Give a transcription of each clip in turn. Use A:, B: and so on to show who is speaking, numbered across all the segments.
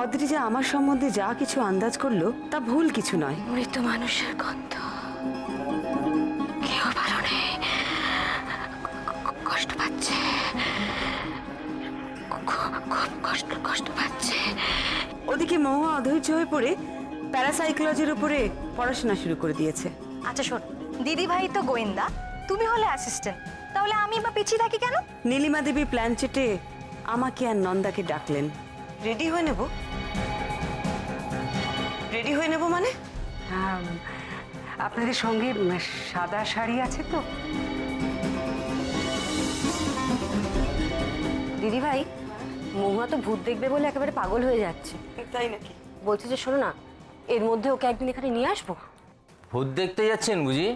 A: অদ্রি যে আমার সম্বন্ধে যা কিছু আন্দাজ করলো তা ভুল কিছু নয়।
B: মৃত মানুষের গন্ধ, কেউ ভালো নেই, কষ্ট পাচ্ছে, খুব কষ্ট পাচ্ছে।
A: ওদিকে মহুয়া অধৈর্য হয়ে পড়ে প্যারাসাইকোলজির উপরে পড়াশোনা শুরু করে দিয়েছে।
C: আচ্ছা শোন, দিদি ভাই তো গোয়েন্দা, তুমি হলে অ্যাসিস্ট্যান্ট, তাহলে আমি বা পিছিয়ে থাকি কেন?
A: নীলিমা দেবী প্ল্যান চেটে আমাকে আর নন্দাকে ডাকলেন। রেডি হয়ে নেব? রেডি হয়ে নেব মানে?
D: আপনাদের সঙ্গে সাদা শাড়ি আছে তো?
B: দিদি ভাই, মহুয়া তো ভূত দেখবে বলে একেবারে পাগল হয়ে যাচ্ছে।
A: তাই নাকি?
B: বলছে যে শোনো না, এর মধ্যে ওকে একদিন এখানে নিয়ে আসবো।
E: ভূত দেখতে যাচ্ছেন বুঝি?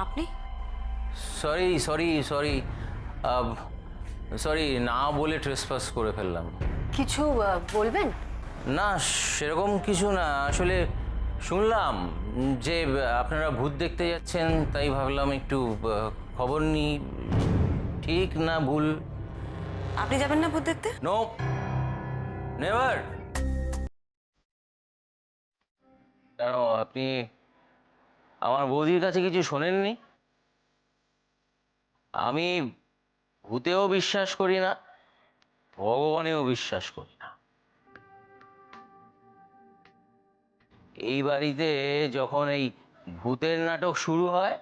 B: আপনি?
E: সরি সরি সরি সরি, না বলে ট্রেসপাস করে ফেললাম।
B: কিছু বলবেন?
E: না, সেরকম কিছু না, আসলে শুনলাম যে আপনারা ভূত দেখতে যাচ্ছেন, তাই ভাবলাম একটু খবর নিই, ঠিক না ভুল?
A: আপনি যাবেন না ভূত দেখতে?
E: No, never. কেন, আপনি আমার বৌদির কাছে কিছু শোনেননি? আমি ভূতেও বিশ্বাস করি না, ভগবানেও বিশ্বাস করি না। এই বাড়িতে যখন এই ভূতের নাটক শুরু হয়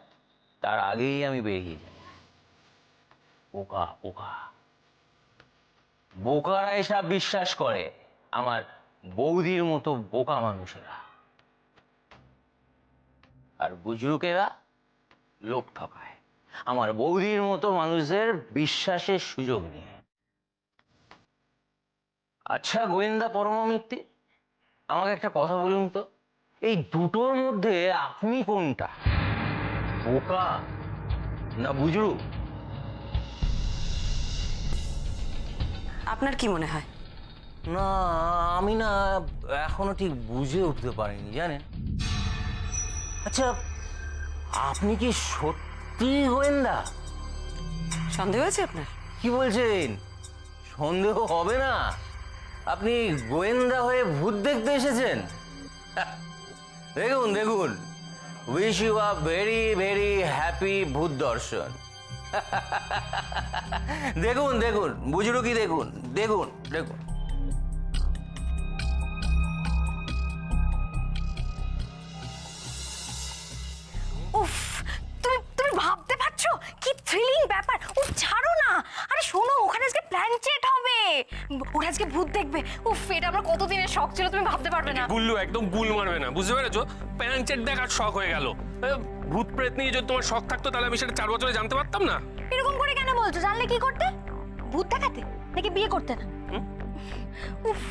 E: তার আগেই আমি বেরিয়ে যাই। বোকা বোকা বোকারা এসব বিশ্বাস করে, আমার বৌদির মতো বোকা মানুষেরা। আর বুজরুকেরা লোক ঠকায় আমার বৌদির মতো মানুষদের বিশ্বাসের সুযোগ নিয়ে। আচ্ছা গোয়েন্দা পরমমিত্তি, আমাকে একটা কথা বলুন তো, এই দুটোর মধ্যে আপনি কোনটা, বোকা না বুজরু?
A: আপনার কি মনে হয়?
E: না, আমি না এখনো ঠিক বুঝে উঠতে পারিনি, জানেন। আচ্ছা, আপনি কি সত্যি গোয়েন্দা?
A: সন্দেহ আছে আপনার?
E: কি বলছেন? সন্দেহ হবে না? আপনি গোয়েন্দা হয়ে ভূত দেখতে এসেছেন? দেখুন দেখুন, wish you a very very happy ভূত দর্শন। দেখুন দেখুন বুঝলো কি, দেখুন দেখুন দেখুন।
C: উফ, তুমি ভাবতে পারছো কি থ্রিলিং ব্যাপার? ও ছাড়ো না। আরে শোনো, ওখানে আজকে প্ল্যান চেট হবে, ওরা আজকে ভূত দেখবে। উফ, এটা আমার কতদিনের শখ ছিল, তুমি ভাবতে পারবে না।
F: বুল্লু একদম বুল মারবে না, বুঝতে পেরেছো? প্যারাংচেট দেখার শখ হয়ে গেল। ভূত প্রেত নিয়ে যদি তোমার শখ থাকতো তাহলে আমি সেটা 4 বছরে জানতে পারতাম না।
C: এরকম করে কেন বলছো? জানলে কি করতে? ভূত দেখাতে নাকি বিয়ে করতে না? উফ,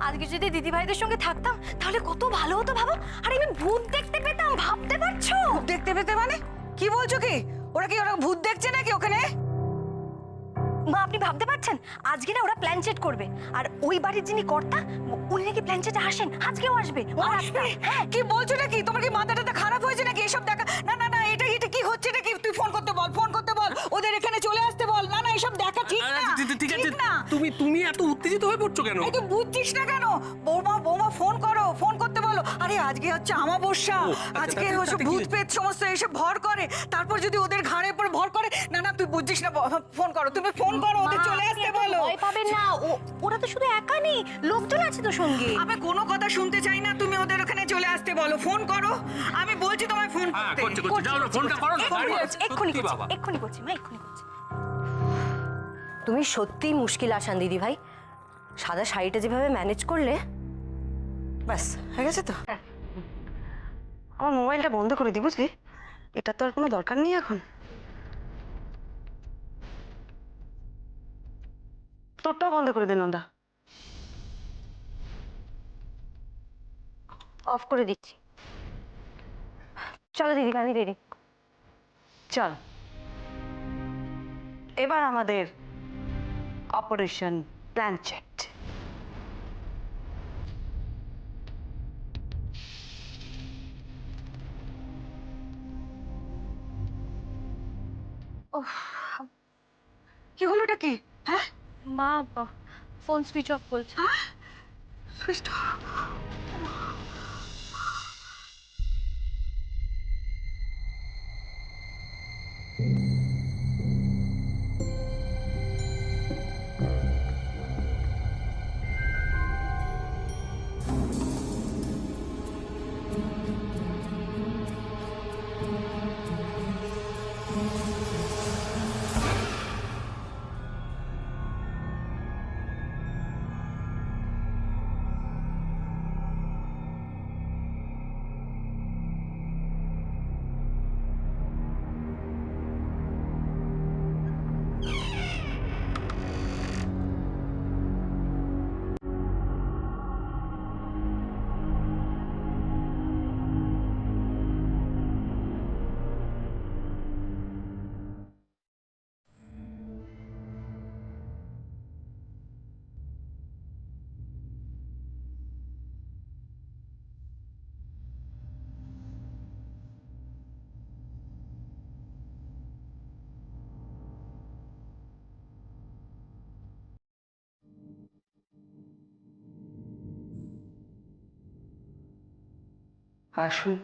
C: আজকে যদি দিদি ভাইদের সঙ্গে থাকতাম তাহলে কত ভালো হতো ভাবো। আর আমি ভূত দেখতে পেতাম, ভাবতে পারছো?
A: দেখতে পেতে মানে কি বলছো? কি ওরা ভূত দেখছে নাকি ওখানে?
C: মা, আপনি ভাবতে পারছেন আজকে না ওরা প্ল্যান চেট করবে, আর ওই বাড়ির যিনি কর্তা উনি নাকি প্ল্যান চেটে আসেন, আজকেও আসবে।
A: হ্যাঁ, কি বলছো নাকি? তোমার কি মাথাটা খারাপ হয়েছে নাকি এসব দেখা? না না না, এটা এটা কি হচ্ছে নাকি? তুই ফোন করতে বল, ফোন করতে বল, ওদের এখানে চলে আসতে বল। না না, এসব দেখা ঠিক না।
F: ঠিক আছে, তুমি এত উত্তেজিত হয়ে পড়ছো কেন?
A: এই তুই বুঝছিস না কেন? বৌমা বৌমা ফোন করো, ফোন করতে বলো। আরে আজকে হচ্ছে আমাবস্যা, আজকে হচ্ছে ভূত প্রেত সমস্ত এসব ভর করে, তারপর যদি ওদের ঘাড়ের উপর ভর করে। না না, তুই বুঝছিস না, ফোন করো, তুমি ফোন করো, ওদের চলে আসতে বলো।
C: ভয় পাবেন না, ওরা তো শুধু একা নেই, লোকজন আছে তো সঙ্গে।
A: আমি কোনো কথা শুনতে চাই না, তুমি ওদের ওখানে চলে আসতে বলো। ফোন করো, আমি বলছি তোমায় ফোন
F: হ্যাঁ,
A: করতে।
F: করছি, যাও না, ফোনটা করো না।
C: এক্ষুনি
F: সত্যি বাবা।
C: করছি, এক্ষুনি করছি মা, এক্ষুনি করছি।
B: তুমি সত্যিই মুশকিল আসান দিদি ভাই, সাদা শাড়িটা যেভাবে ম্যানেজ করলে।
A: ব্যাস হয়ে গেছে তো? আমার মোবাইলটা বন্ধ করে দি, বুঝলি? এটা তো আর কোনো দরকার নেই এখন। তোরটাও বন্ধ করে দে নন্দা।
B: অফ করে দিচ্ছি। চলো দিদি ভাই, আমি রেডি।
A: চল, এবার আমাদের অপারেশন প্ল্যানচেট। কি হলোটা কি? হ্যাঁ,
C: মা ফোন সুইচ অফ বলছে।
A: সুইচটা
D: আসুন,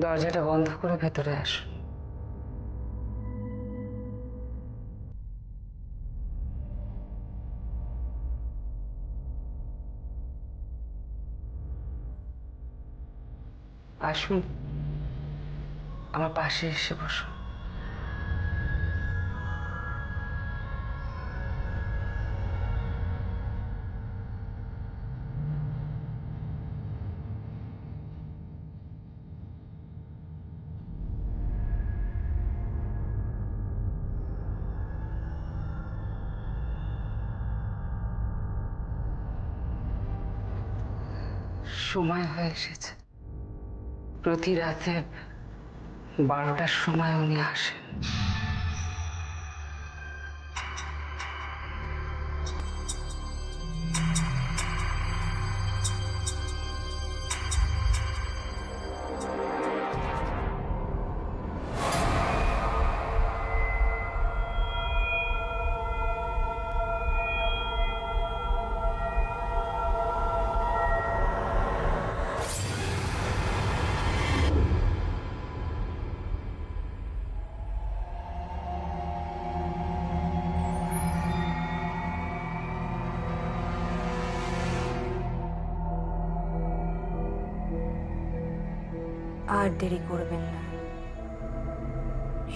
D: দরজাটা বন্ধ করে ভেতরে আসুন। আসুন, আমার পাশে এসে বসুন। সময় হয়ে এসেছে। প্রতি রাতে 12টার সময় উনি আসেন।
B: আর দেরি করবেন না।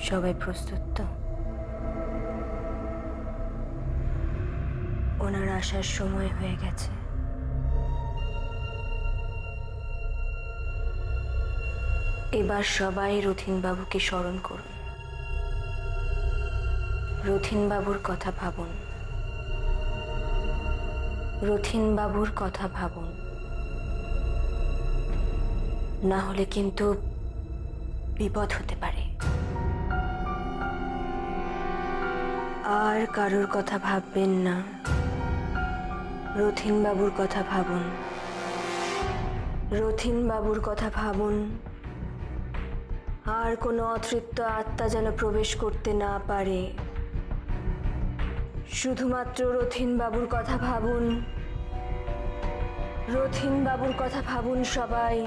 B: সবাই প্রস্তুত তো? ওনার আসার সময় হয়ে গেছে। এবার সবাই রথীনবাবুকে স্মরণ করুন। রথীনবাবুর কথা ভাবুন। রথীনবাবুর কথা ভাবুন, না হলে কিন্তু বিপদ হতে পারে। আর কারোর কথা ভাববেন না, রথীনবাবুর কথা ভাবুন। রথীনবাবুর কথা ভাবুন। আর কোনো অতৃপ্ত আত্মা যেন প্রবেশ করতে না পারে। শুধুমাত্র রথীনবাবুর কথা ভাবুন। রথীনবাবুর কথা ভাবুন সবাই।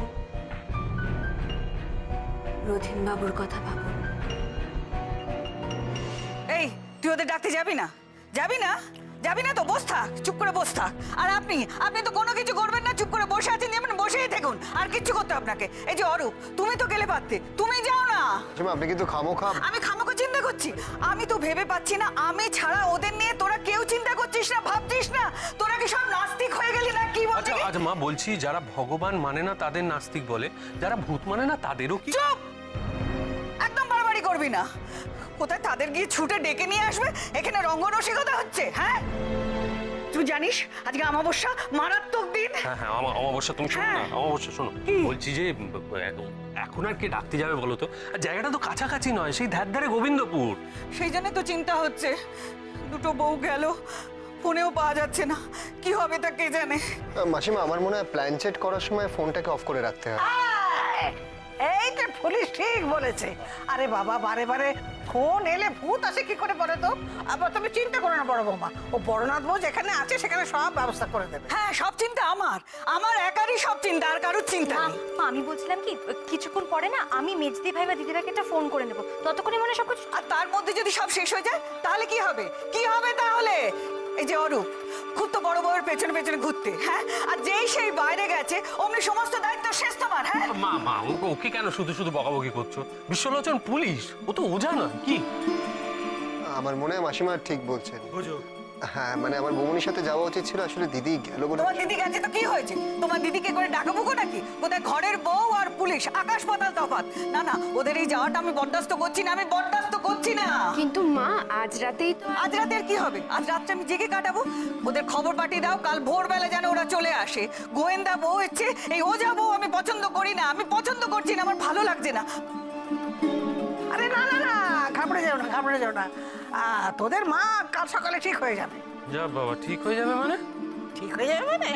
B: রথীনবাবুর কথা ভাবুন।
A: এই, তুই ওদের ডাকতে যাবি না? যাবি না? যাবি না তো বস থাক, চুপ করে বস থাক। আর আপনি তো কোনো কিছু করবেন না, চুপ করে বসে আছেন, যেমন বসেই থাকুন। আর কিচ্ছু করতে আপনাকে। এই যে অরূপ, তুমি তো গেলে পারতে, তুমি যাও না।
G: আপনি কিন্তু খামোখা।
A: আমি খামোখা চিন্তা করছি? আমি তো ভেবে পাচ্ছি না, আমি ছাড়া ওদের নিয়ে তোরা কেউ চিন্তা করছিস না, ভাবছিস না? তোরা কি সব নাস্তিক হয়ে গেলি না কি বলছিস?
F: আচ্ছা আচ্ছা মা, বলছি যারা ভগবান মানে না তাদের নাস্তিক বলে, যারা ভূত মানে না তাদেরও কি?
A: চুপ! একদম বাড়াবাড়ি করবি না। কোথায় তাদের গিয়ে ছুটে ডেকে নিয়ে আসবে? এখানে রঙ্গরসিকতা হচ্ছে, হ্যাঁ? তুই জানিস আজকে অমাবস্যা, মারাত্মক দিন।
F: হ্যাঁ হ্যাঁ, অমাবস্যা। তুমি শোনো না, অমাবস্যা শোনো। বলছি যে এখন আর কে ডাকতে যাবে বলো তো? আর জায়গাটা তো কাছাকাছি নয়, সেই ধারে গোবিন্দপুর।
A: সেই জন্য তো চিন্তা হচ্ছে। দুটো বউ গেল, ফোনেও পাওয়া যাচ্ছে না। কি হবে তা কে জানে।
G: মাসিমা, আমার মনে হয় প্ল্যান চেট করার সময় ফোনটাকে অফ করে রাখতে হয়। এই যে পুলিশ ঠিক বলেছে। আরে বাবা, বারে বারে ফোন এলে ভূত আসে কি করে বলে তো? আবার তুমি চিন্তা করো না বড় বৌমা, ও বড়নাথ বউ যেখানে আছে সেখানে সব ব্যবস্থা করে দেবে।
A: হ্যাঁ, সব চিন্তা আমার একারই সব চিন্তা, আর কারোর চিন্তা
C: মা,
A: নেই।
C: মা, আমি বলছিলাম কি কিছুক্ষণ পরে না আমি মেজদি ভাই বা দিদি ভাইকে একটা ফোন করে নেবো, ততক্ষণে মনে হয় সবকিছু।
A: আর তার মধ্যে যদি সব শেষ হয়ে যায় তাহলে কি হবে? কি হবে তাহলে? এই যে অরূপ, খুব তো বড় বউয়ের পেছনে পেছনে ঘুরতে, হ্যাঁ, আর যেই সেই বাইরে গেছে অমনি সমস্ত দায়িত্ব শেষ তোমার। হ্যাঁ,
F: মা মা ওকে কেন শুধু শুধু বকাবকি করছো? বিশ্বলোচন পুলিশ, ও তো ওঝা নয় কি?
H: আমার মনে হয় মাসিমা ঠিক বলছেন। হ্যাঁ, মানে আমার বৌমনির সাথে যাওয়া উচিত ছিল, আসলে দিদি গেল বলে।
A: তোমার দিদি গেছে তো কি হয়েছে? তোমার দিদিকে করে ডাকাবো নাকি? কোথায় ঘরের বউ আর পুলিশ, আকাশ পাতাল তফাৎ। না না, ওদের এই যাওয়াটা আমি বরদাস্ত করছি না, আমি বরদাস্ত করছি না।
B: কিন্তু মা, আজ রাতেই তো
A: আজ রাতে আর কি হবে? আজ রাতটা আমি জেগে কাটাবো। ওদের খবর পাঠিয়ে দাও, কাল ভোরবেলা যেন ওরা চলে আসে। গোয়েন্দা বউ হচ্ছে এই ওঝা বউ আমি পছন্দ করি না, আমি পছন্দ করছি না, আমার ভালো লাগছে না।
G: আরে না না না, ঘাবড়ে যাও না, ঘাবড়ে যাও না। তোদের মা কাল সকালে ঠিক হয়ে যাবে।
F: যা বাবা, ঠিক হয়ে যাবে মানে?
G: ঠিক হয়ে যাবে মানে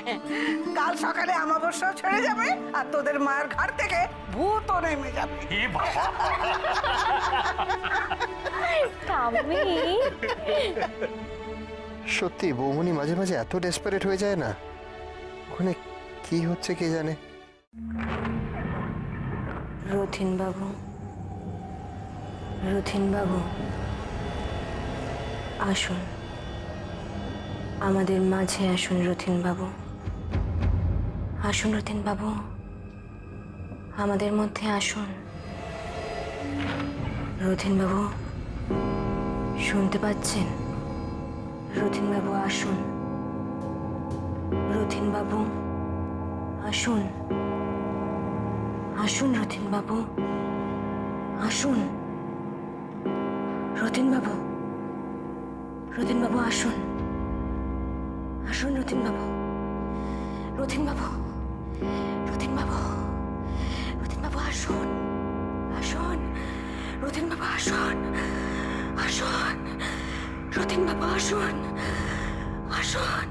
G: কাল সকালে আমাবস্যাও ছেড়ে যাবে, আর তোদের মায়ের ঘর থেকে ভূতও নেমে যাবে।
F: এ বাবা,
C: আমি
H: সত্যি বৌমনি মাঝে মাঝে এত ডেসপারেট হয়ে যায় না, ওখানে কি হচ্ছে কে জানে।
B: রথিন বাবু, রথিন বাবু, আসুন, আমাদের মাঝে আসুন রথিন বাবু। আসুন রথিন বাবু, আমাদের মধ্যে আসুন। রথিন বাবু, শুনতে পাচ্ছেন? রথিন বাবু আসুন। রথিন বাবু আসুন, আসুন রথিন বাবু, আসুন। রথিন বাবু, রথিন বাবু আসুন, আসুন রথিন বাবু, রথিন বাবু, রথিন বাবু, রথিন বাবু আসুন, আসুন, রথিন বাবু আসুন, আসুন, রথিন বাবু আসুন, আসুন।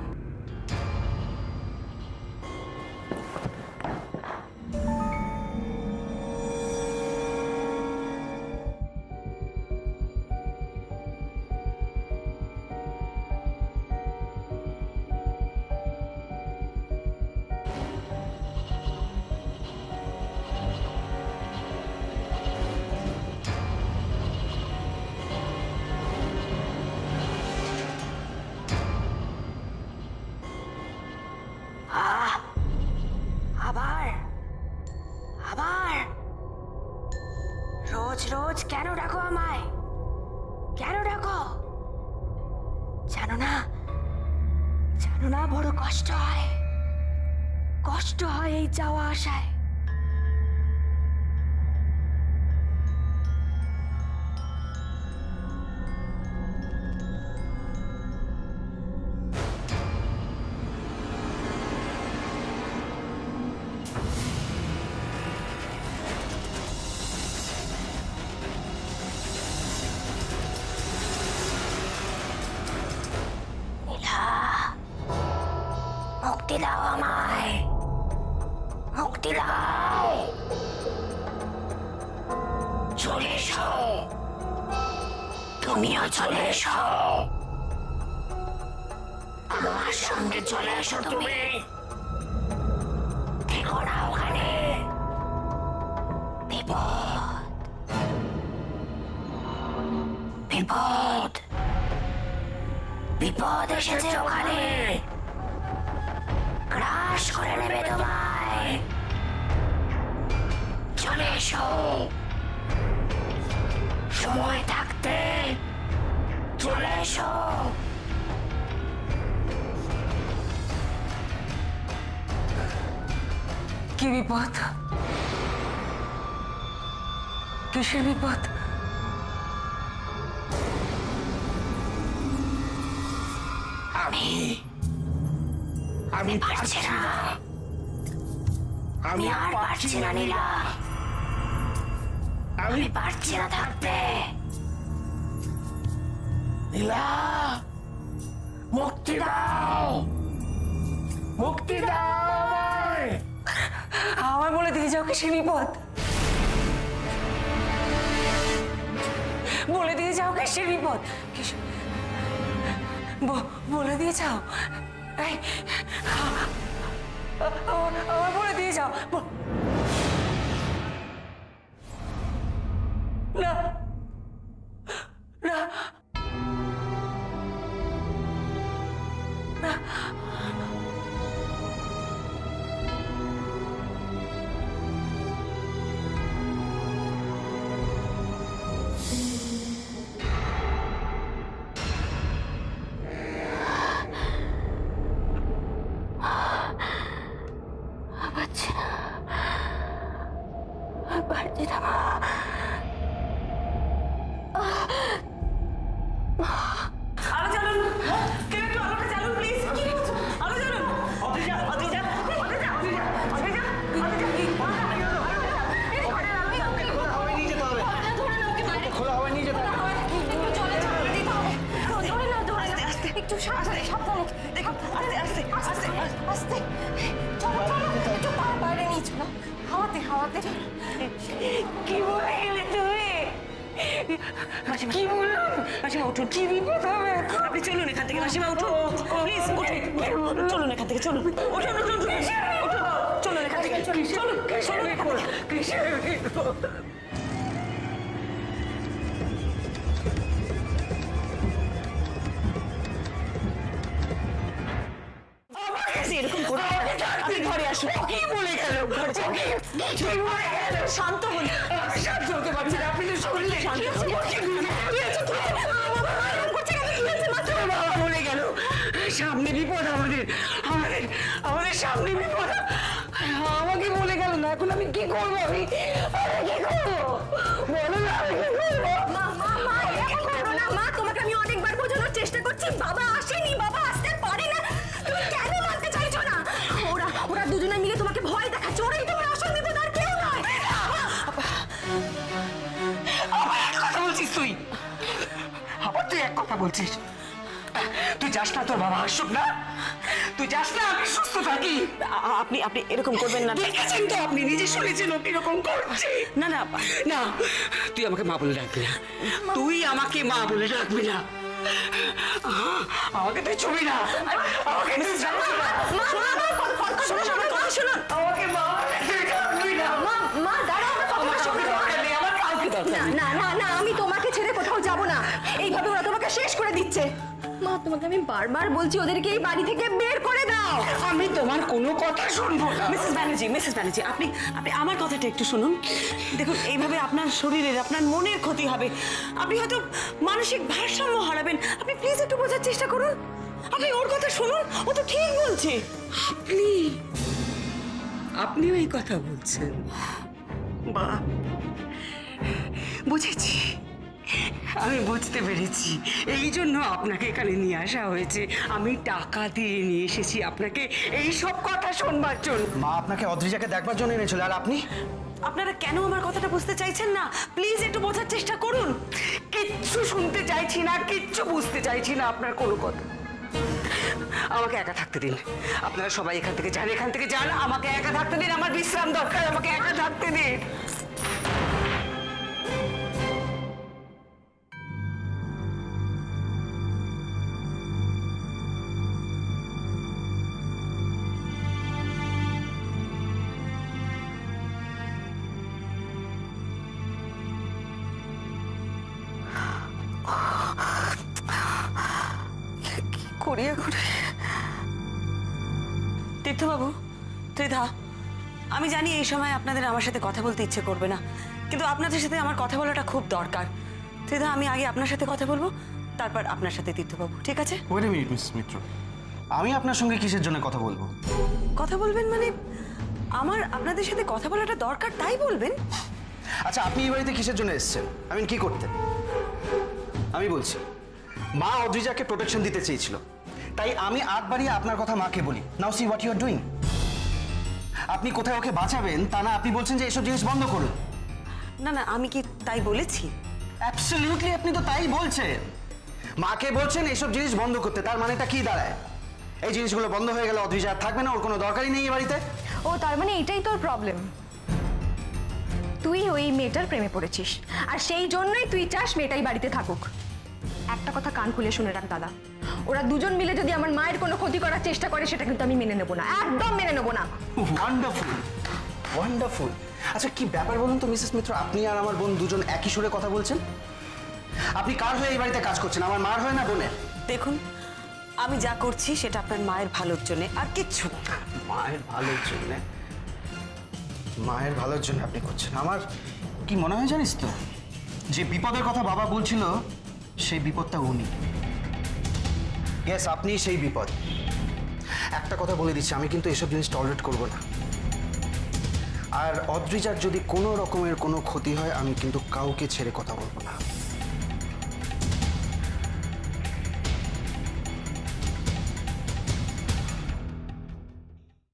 C: আবার আবার রোজ রোজ কেন ডাকো আমায়? কেন ডাকো? জানো না, জানো না বড় কষ্ট হয়, কষ্ট হয় এই যাওয়া আসায়। মুক্তি দাও আমায়, মুক্তি দাও। চলে এসো, তুমিও চলে এসো, আমার সঙ্গে চলে এসো। তুমি থেকো না ওখানে, বিপদ, বিপদ, বিপদ এসেছে ওখানে, গ্রাস করে নেবে তোমায়। চলে এসো, সময় থাকতে চলে এসো।
D: কি বিপদ? কিসের বিপদ?
C: আমি পারছি না, আমি আর পারছি না নীলা, আমি পারছি না থাকতে। নীলা, মুক্তি দাও, মুক্তি দাও।
D: আমায় বলে দিয়ে যাও কিসের বিপদ? কিসের বিপদ? কিসের বলে দিয়ে যাও। এই আমার বলে দিয়ে যাও। না না না।
B: পারছি না, পারছি না মা।
D: আলো জ্বালুন, কেউ একটু আলোটা জ্বালুন প্লিজ। আলো জ্বালুন। অদ্রিজা, অদ্রিজা, অদ্রিজা, অদ্রিজা, অদ্রিজা,
C: একটু সাবধানে সাবধানে দেখো, আস্তে আস্তে আস্তে আস্তে চলো চলো একটু বাইরে নিয়ে চলো, হাওয়াতে হাওয়াতে।
D: কি বলে গেলে তুমি? কি বললাম? মাসিমা উঠুন, কি বিপদ হবে? আপনি চলুন এখান থেকে, মাসিমা উঠুন প্লিজ, উঠুন, চলুন এখান থেকে, চলুন, উঠুন উঠুন উঠুন, চলুন এখান থেকে, চলুন চলুন চলুন। কিসের বিপদ? এরকম করে আপনি ঘরে আসুন। কি বলে গেল? শান্ত হন, শান্ত হতে পারছি না। আপনি তো শুনলেন। বাবা বলে গেল সামনে বিপদ, আমাদের আমাদের আমাদের সামনে বিপদ। আমাকে বলে গেল না, এখন আমি কি করবো? আমি কি করবো বলো না, আমি কি করবো?
C: মা মা মা এরকম করো না মা, তোমাকে আমি অনেকবার বোঝানোর চেষ্টা করছি, বাবা আসেনি, বাবা আসতে পারে না, তুমি কেন মানতে চাইছো না? ওরা ওরা দুজনে মিলে তোমাকে ভয় দেখাচ্ছে, ওরাই তোমার আসল বিপদ, আর কেউ নয়।
D: আবার এক কথা বলছিস তুই? আবার তুই এক কথা বলছিস? তুই যাস না, তোর বাবা আসুক না, তুই যাস না, আমি সুস্থ থাকি। আপনি আপনি এরকম করবেন না। দেখেছেন তো, আপনি নিজে শুনেছেন ও কিরকম করছে। না না না, তুই আমাকে মা বলে ডাকবি না, তুই আমাকে মা বলে ডাকবি না, আমাকে তুই ছবি না, আমাকে তুই জানাবি না। শুনুন, আমাকে মা বলে ডাকবি না।
C: মা দাঁড়াও,
D: আমার সঙ্গে দরকার নেই, আমার কাউকে দরকার নেই।
C: না না না, আমি তোমাকে ছেড়ে কোথাও যাব না, এইভাবে ওরা তোমাকে শেষ করে দিচ্ছে। মা তোমাকে আমি বারবার বলছি ওদেরকে এই বাড়ি থেকে বের করে দাও।
D: আমি তোমার কোনো কথা শুনবো না। মিসেস ব্যানার্জি, আপনি আপনি আমার কথাটা একটু শুনুন। দেখুন, এইভাবে আপনার শরীরের, আপনার মনের ক্ষতি হবে, আপনি হয়তো মানসিক ভারসাম্য হারাবেন। আপনি প্লিজ একটু বোঝার চেষ্টা করুন, আপনি ওর কথা শুনুন, ও তো ঠিক বলছে। আপনিও এই কথা বলছেন? বা বুঝেছি, আমি বুঝতে পেরেছি, এই জন্য আপনাকে এখানে নিয়ে আসা হয়েছে। আমি টাকা দিয়ে নিয়ে এসেছি আপনাকে এই সব কথা শোনবার জন্য।
I: মা আপনাকে অদ্রিজাকে দেখবার জন্য এনেছিল, আর আপনি?
D: আপনারা কেন আমার কথাটা বুঝতে চাইছেন না? প্লিজ একটু বোঝার চেষ্টা করুন। কিচ্ছু শুনতে চাইছি না, কিচ্ছু বুঝতে চাইছি না আপনার কোনো কথা। আমাকে একা থাকতে দিন, আপনারা সবাই এখান থেকে যান, এখান থেকে যান, আমাকে একা থাকতে দিন, আমার বিশ্রাম দরকার, আমাকে একা থাকতে দিন। করি এখন? তীর্থবাবু, ত্রিধা, আমি জানি এই সময় আপনাদের আমার সাথে কথা বলতে ইচ্ছে করবে না, কিন্তু আপনাদের সাথে আমার কথা বলাটা খুব দরকার। ত্রিধা, আমি আগে আপনার সাথে কথা বলবো, তারপর আপনার সাথে তীর্থবাবু, ঠিক আছে?
I: ওয়েট আ মিনিট মিস মিত্র, আমি আপনার সঙ্গে কিসের জন্য কথা বলবো?
D: কথা বলবেন মানে আমার আপনাদের সাথে কথা বলাটা দরকার, তাই বলবেন?
I: আচ্ছা, আপনি এই বাড়িতে কিসের জন্য এসেছেন? আই মিন, কি করতে? আমি বলছি, মা অদ্রিজাকে প্রোটেকশন দিতে চেয়েছিল, তাই আমি আগ বাড়িয়ে আপনার কথা মাকে বলি। Now see what you are doing. আপনি কোথায় ওকে বাঁচাবেন তা না, আপনি বলছেন যে এসব জিনিস বন্ধ করুন।
D: না না, আমি কি তাই বলেছি?
I: অ্যাবসলিউটলি আপনি তো তাই বলছেন। মাকে বলছেন এসব জিনিস বন্ধ করতে, তার মানেটা কি দাঁড়ায়? এই জিনিসগুলো বন্ধ হয়ে গেলে অদ্রিজা আর থাকবে না, ওর কোনো দরকারই নেই এই বাড়িতে।
C: ও তার মানে এটাই তোর প্রবলেম, তুই ওই মেয়েটার প্রেমে পড়েছিস, আর সেই জন্যই তুই চাস মেয়েটাই বাড়িতে থাকুক। একটা কথা কান খুলে শুনে রাখ দাদা, ওরা দুজন মিলে যদি আমার মায়ের কোনো ক্ষতি করার চেষ্টা করে সেটা কিন্তু আমি মেনে নেব না, একদম মেনে নেব না।
I: Wonderful, wonderful. আচ্ছা কি ব্যাপার বলুন তো মিসেস মিত্র, আপনি আর আমার বোন দুজন একই সুরে কথা বলছেন? আপনি কার হয়ে এই বাড়িতে কাজ করছেন, আমার মার হয়ে না বোনের?
D: দেখুন, আমি যা করছি সেটা আপনার মায়ের ভালোর জন্য, আর কিচ্ছু না।
I: মায়ের ভালোর জন্য? মায়ের ভালোর জন্য আপনি করছেন? আমার কি মনে হয় জানিস তো, যে বিপদের কথা বাবা বলছিল সেই বিপদটা উনি। ইয়েস, আপনি সেই বিপদ। একটা কথা বলে দিচ্ছি, আমি কিন্তু এসব জিনিস টলারেট করব না। আর অদ্রিজার যদি কোনো রকমের কোনো ক্ষতি হয়, আমি কিন্তু কাউকে ছেড়ে কথা বলবো না।